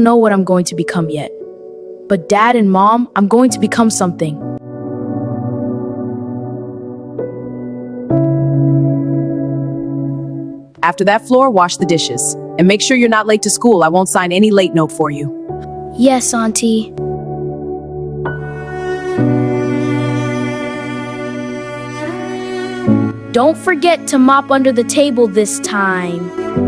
don't know what I'm going to become yet. But Dad and Mom, I'm going to become something. After that, Floor, wash the dishes. And make sure you're not late to school. I won't sign any late note for you. Yes, Auntie. Don't forget to mop under the table this time.